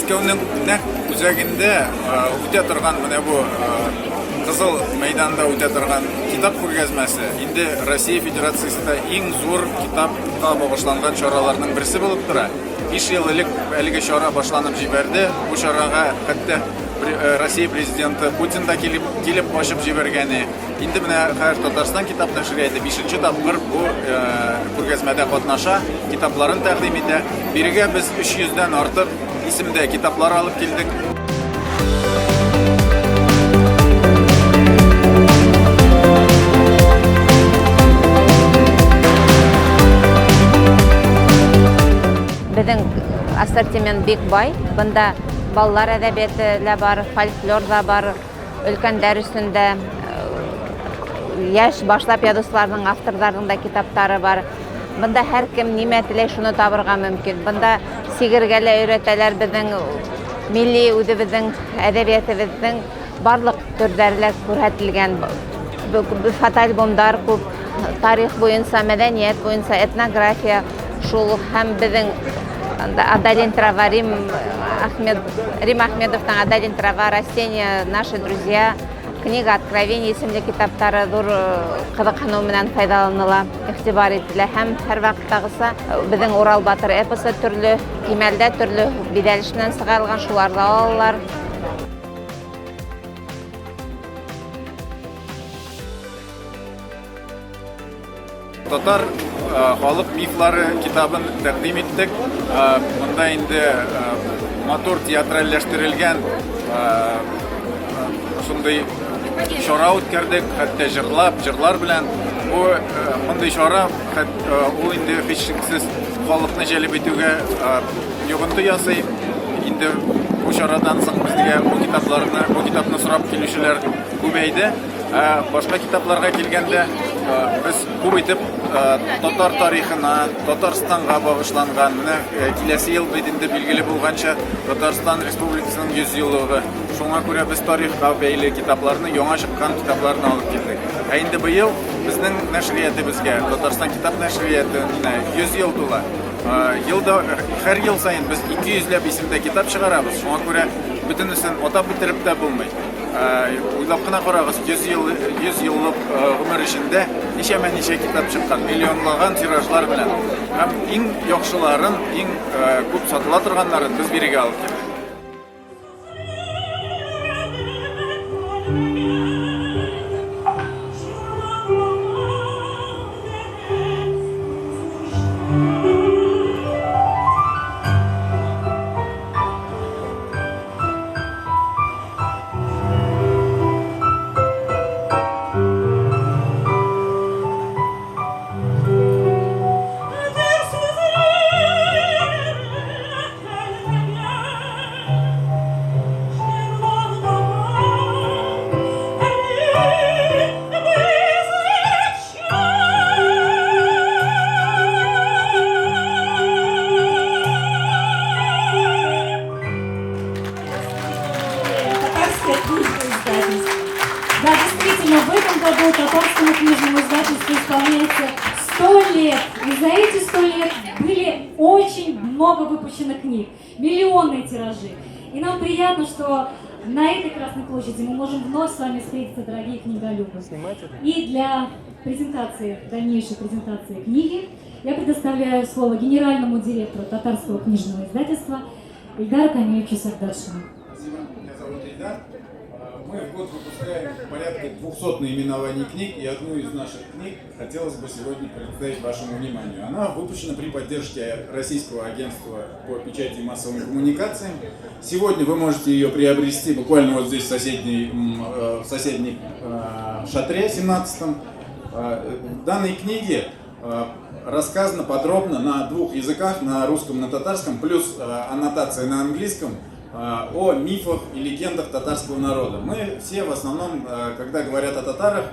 Мәскәүнең нәкъ үзәгендә үтә торган менә бу Кызыл мәйданда үтә торган китап күргәзмәсе инде Россия Федерациясендә иң зур китапка багышланган чараларның берсе булып тора. 5 ел элек әлеге чара башланып җибәрде. Бу чарага хәтта Россия президенты Путин да килеп ачып җибәргәне. Инде менә хәзер Татарстан китап нәшрияты 5-нче тапкыр бу күргәзмәдә катнаша, китапларын тәкъдим итә. Бирегә без 300-дән артык исемдә китаплар алып килдек. Безнең ассортимент бик бай. Бында балалар әдәбияты да бар, фольклор да бар, өлкәннәр өстендә яшь башлап язучыларның, авторларның да китаплары бар. Бында һәркем нимә теләй, шуны табырга мөмкин. Бында сигергә дә өйрәтәләр, безнең милли үзебезнең әдәбиятыбызның барлык төрләре күрсәтелгән. Фотоальбомнар күп, тарих буенча, мәдәният буенча, этнография, шул һәм безнең Адалин Трава, Рим Ахмедовтың Адалин Трава, Растения, наши друзья, книга Откровений исемле китаптары зур кызыксыну менән файдаланыла, игътибар ителә һәм һәр вакыттагыса безнең Урал батыр эпосы төрле, Кимәлдә төрле бидәлешнән сыгарылган шуларны алалар. Татар халык мифлары китабын тәкъдим иттек. Монда инде матур театральләштерелгән шундый чара үткәрдек, хәтта җырлар белән. Бу мондый чара ул инде һичшиксез халыкны җәлеп итүгә йогынты ясый. Инде бу чарадан соң безгә бу китапны сорап килүчеләр күбәйде. Башка китапларга килгәндә без күп итеп татар тарихына, Татарстанга багышланган, менә киләсе ел бит инде билгеле булганча Татарстан Республикасының 100 еллыгы. Шуңа күрә без тарихка бәйле китапларны, яңа чыккан китапларны алып килдек. Инде быел безнең нәшриятыбызга, Татарстан китап нәшриятына 100 ел тула. Елда һәр ел сайын без 200ләп исемдә китап чыгарабыз. Шуңа күрә бөтенесен атап бетереп тә булмый. Уйлап кына карагыз, 100 еллык гомер эчендә ничә китап чыккан, миллионлаган тиражлар белән. Һәм иң яхшыларын, иң күп сатыла торганнарын без бирегә алып килдек. Да, действительно, в этом году татарскому книжному издательству исполняется 100 лет. И за эти 100 лет были очень много выпущенных книг, миллионные тиражи. И нам приятно, что на этой Красной площади мы можем вновь с вами встретиться, дорогие книголюбы. И для презентации, дальнейшей презентации книги, я предоставляю слово генеральному директору татарского книжного издательства Ильдару Камилевичу Сагдашину. Спасибо, меня зовут Ильдар. Мы в год выпускаем порядка 200 наименований книг, и одну из наших книг хотелось бы сегодня представить вашему вниманию. Она выпущена при поддержке Российского агентства по печати и массовым коммуникациям. Сегодня вы можете ее приобрести буквально вот здесь в соседней шатре 17-м. В данной книге рассказано подробно на двух языках, на русском и на татарском, плюс аннотация на английском, о мифах и легендах татарского народа. Мы все в основном, когда говорят о татарах,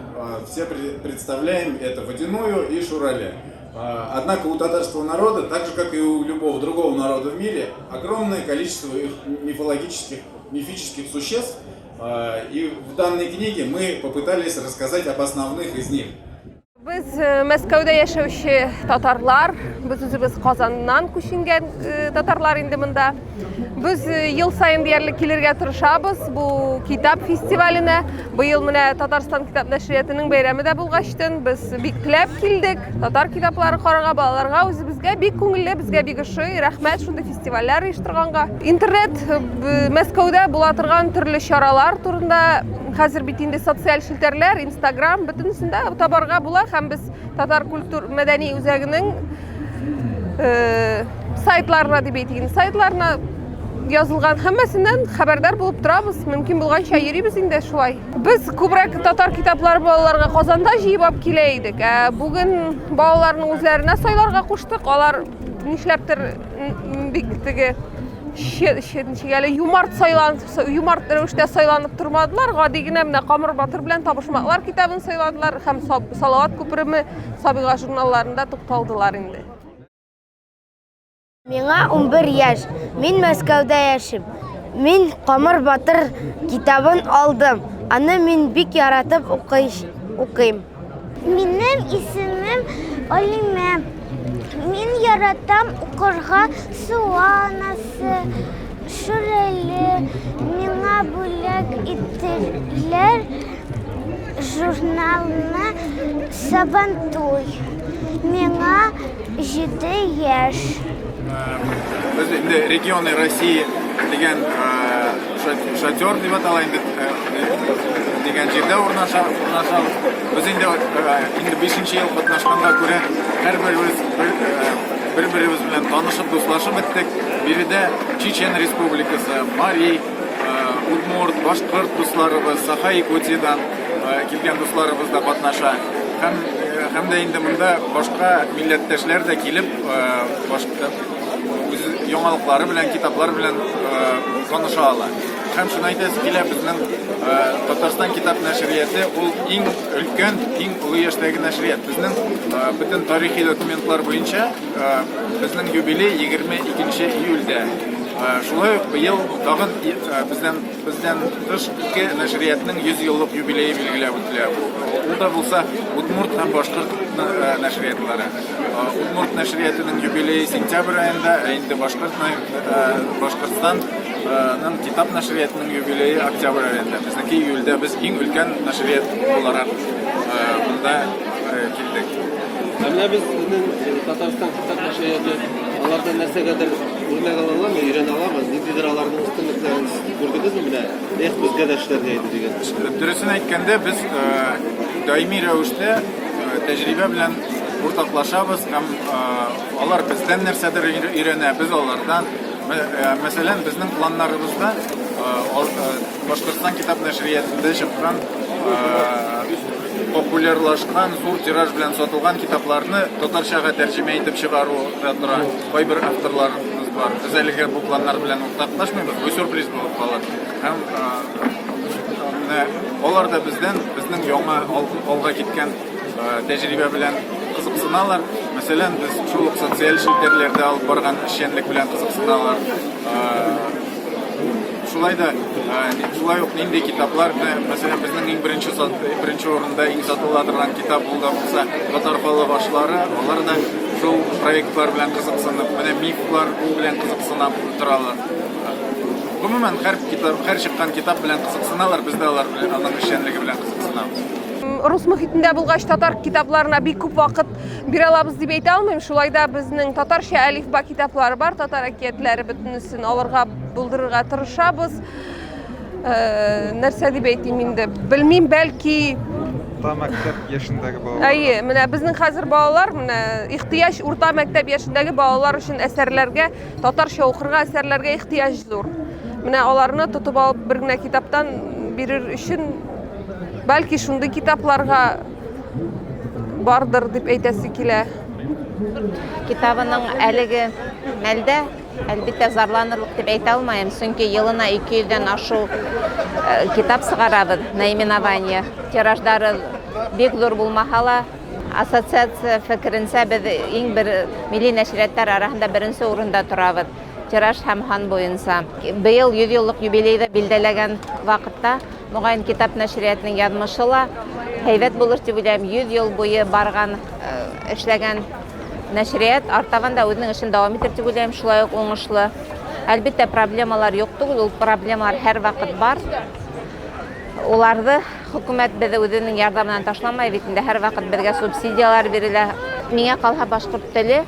все представляем это водяную и шурале. Однако у татарского народа, так же как и у любого другого народа в мире, огромное количество их мифических существ. И в данной книге мы попытались рассказать об основных из них. Biz Мәскәүдә яшәүче татарлар, biz үзебез Казаннан күченгән татарлар инде монда. Biz ел сайын диярлек килергә тырышабыз бу китап фестиваленә. Быел менә Татарстан китап нәшриятының бәйрәме дә булгачлы. Без бик теләп килдек. Татар китаплары карарга, балаларга үзебезгә бик күңелле, безгә бик ошый. Рәхмәт шундый фестивальләр оештырганга. Интернет Мәскәүдә була торган төрле чаралар турында хәзер бит инде социаль шелтәрләр, Instagram бөтенсендә табарга була. Һәм без татар культур мәдәни үзәгенең сайтларына дип әйтик, сайтларына язылган һәммәсеннән хәбәрдар булып торабыз. Мөмкин булганча йөрибез инде шулай. Без күбрәк татар китаплары балаларга Казанда җыеп алып килә идек. Бүген балаларның үзләренә сайларга куштык. Алар нишләптер бик теге юмарт рәвештә сайланып тормадылар. Гади генә менә Камыр Батыр белән Табышмаклар китабын сайладылар һәм Салават күпереме Сабига журналларында тукталдылар инде. Миңа 11 яшь. Мин Мәскәүдә яшим. Мин Камыр Батыр китабын алдым. Аны мин бик яратып укыйм. Минем исемем Алимә. Мин яратам укырга Суанасы, Шүрәле. Миңа бүләк иттеләр журналны Сабантуй. Миңа 7 яшь. Biz indi regionы России degan шатер дип атала инде degan җирдә урнашабыз. Biz инде 5нче ел катнашканга күрә бер-беребез белән танышып, дуслашып беттек. Биредә Чечен Республикасы, Мари, Удмурт, Башкорт дусларыбыз, Саха-Якутиядан килгән дусларыбыз да катнаша. Һәм дә инде монда башка милләттәшләр дә килеп, башка үз яңалыклары белән, китаплар белән таныша ала. Һәм шуны әйтәсе килә, безнең Татарстан китап нәшрияты ул иң өлкән, иң улы яшьтәге нәшрият. Безнең бөтен тарихи документлар буенча безнең юбилей 22 июльдә. Шулай ук быел тагын бездән тыш ике нәшриятның 100 еллык юбилее билгеләп үтелә. Ул да булса Удмурт һәм Башкорт нәшриятлары. Удмурт нәшриятының юбилее сентябрь аенда, инде Башкортстанның китап нәшриятының юбилее октябрь аенда. Безнеке июльдә без иң өлкән нәшрият буларак монда килдек. Менә безнең Татарстан китап нәшрияты алардан нәрсәгәдер үрнәк алалар, өйрәнә алабыз. Ниндидер аларның өстенлекләрен күрдегезме менә? Безгә дә эшләргә иде дигән. Дөресен әйткәндә, без даими рәвештә тәҗрибә белән уртаклашабыз һәм алар бездән нәрсәдер өйрәнә, без алардан. Мәсәлән, безнең планнарыбызда Башкортстан китап нәшриятында чыккан популярлашкан, зур тираж белән сатылган китапларны татарчага тәрҗемә итеп чыгару да тора. Кайбер авторларыбыз бар. Без әлегә бу планнар белән уртаклашмыйбыз. Бу сюрприз булып калыр. Һәм алар да безнең яңа алга киткән тәҗрибә белән кызыксыналар. Мәсәлән, без шул социаль шелтәрләрдә алып барган эшчәнлек белән кызыксыналар. Шулай ук нинди китаплар, мәсәлән, безнең иң беренче урында иң сатыла торган китап булса, Татар халы башлары, алар да шул проектлар белән кызыксынып, менә мифлар белән кызыксынып торалар. Гомумән, һәр чыккан китап белән кызыксыналар, без дә алар белән аның эшчәнлеге белән кызыксынабыз. Рус мөхитендә булгач татар китапларына бик күп вакыт бирә алабыз дип әйтә алмыйм. Шулай да безнең татарча әлифба китаплары бар, татар әкиятләре бөтенесен алырга булдырырга тырышабыз. Нәрсә дип әйтим инде? Белмим, бәлки мәктәп яшендәге балалар. Әйе, менә безнең хәзер балалар, менә ихтыяҗ урта мәктәп яшендәге балалар өчен әсәрләргә, татарча укырга әсәрләргә ихтыяҗ зур. Менә аларны тотып алып бер генә китаптан бирер өчен бәлки шундый китапларга бардыр дип әйтәсе килә. Китабының әлеге мәлдә әлбәттә зарланырлык дип әйтә алмаем, чөнки елына 200дән ашу китап сыгарабыз, наименование. Тираждары бик зур булмаса ла, ассоциация фикеренчә без иң бер милли нәшриятлар арасында беренче урында торабыз. Тираж һәм хан буенча. Быел 100 еллык юбилейды билдәләгән вакытта Мөгаен китап нәшриятының язмышы ла һәйбәт булыр дип уйлыйм. 100 ел буе барган, эшләгән нәшрият артабан да үзенең эшен дәвам итер дип уйлыйм. Шулай ук уңышлы. Әлбәттә проблемалар юк түгел, ул проблемалар һәр вакыт бар. Уларды хөкүмәт безне үзенең ярдәменнән ташламай бит инде, һәр вакыт безгә субсидиялар бирелә. Миңа калса башкорт теле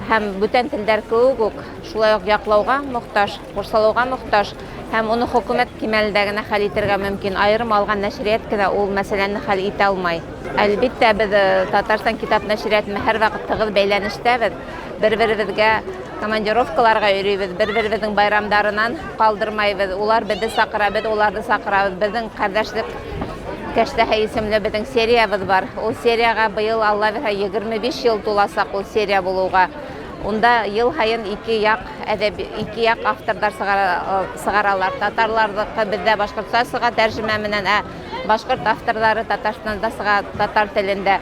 һәм бүтән телләр кебек үк шулай ук яклауга мохтаҗ, курсалауга мохтаҗ һәм уны хөкүмәт кимәлендә генә хәл итәргә мөмкин. Аерым алган нәшрият кенә ул мәсьәләне хәл итә алмай. Әлбәттә без Татарстан китап нәшриятына һәр вакыт тыгыз бәйләнештәбез. Бер-беребезгә командировкаларга йөрибез, бер-беребезнең байрамдарынан калдырмайбыз. Улар безне сакыра, без уларны сакырабыз. Безнең кардәшлек Кәштәһә исемле безнең сериябыз бар. Ул серияга быел Алла бирһә 25 ел туласак ул серия булуга. Унда ел һайын ике як авторлар сыгаралар. Татарлардыкы бездә башкортча сыга тәрҗемә менән, башкорт авторлары Татарстанда сыга татар телендә.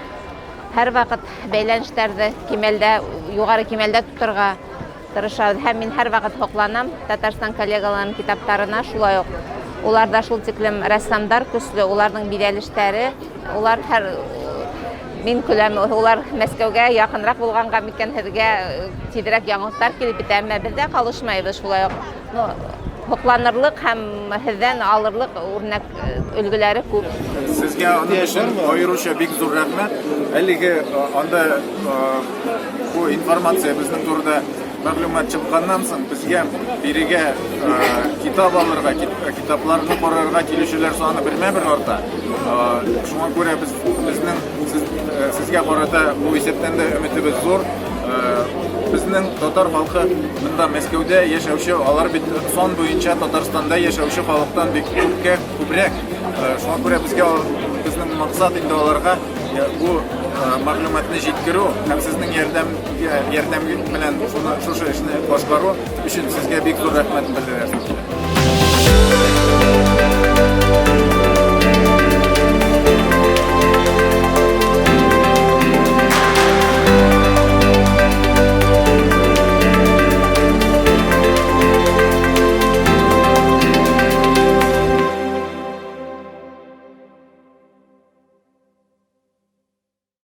Һәр вакыт бәйләнешләрне кимәлдә, югары кимәлдә тутырга тырышабыз. Һәм мин һәр вакыт хокланам Татарстан коллегаларының китапларына, шулай ук уларда шул тиклем рәссамдар көчле, уларның бирәлештәре, улар һәр мин күләм, улар Мәскәүгә якынрак булганга микән һезгә тизрәк яңалыклар килеп итә, әмма бездә калышмайбыз шулай ук. Хокланырлык һәм һездән алырлык үрнәк өлгеләре күп. Сезгә аның өчен аеруча бик зур рәхмәт. Әлеге анда бу информация безнең турыда мәгълүмат чыкканнан соң безгә бирегә китап алырга, китапларны карарга килүчеләр саны бермә-бер арта. Шуңа күрә безнең сезгә карата бу исәптән дә өметебез зур. Безнең татар халкы монда Мәскәүдә яшәүче, алар бит сон буенча Татарстанда яшәүче халыктан бик күбрәк. Шуңа күрә безгә безнең максат инде аларга бу мәгълүматны җиткерү һәм сезнең ярдәм белән шушы эшне башкару өчен сезгә бик зур рәхмәт белдерәм.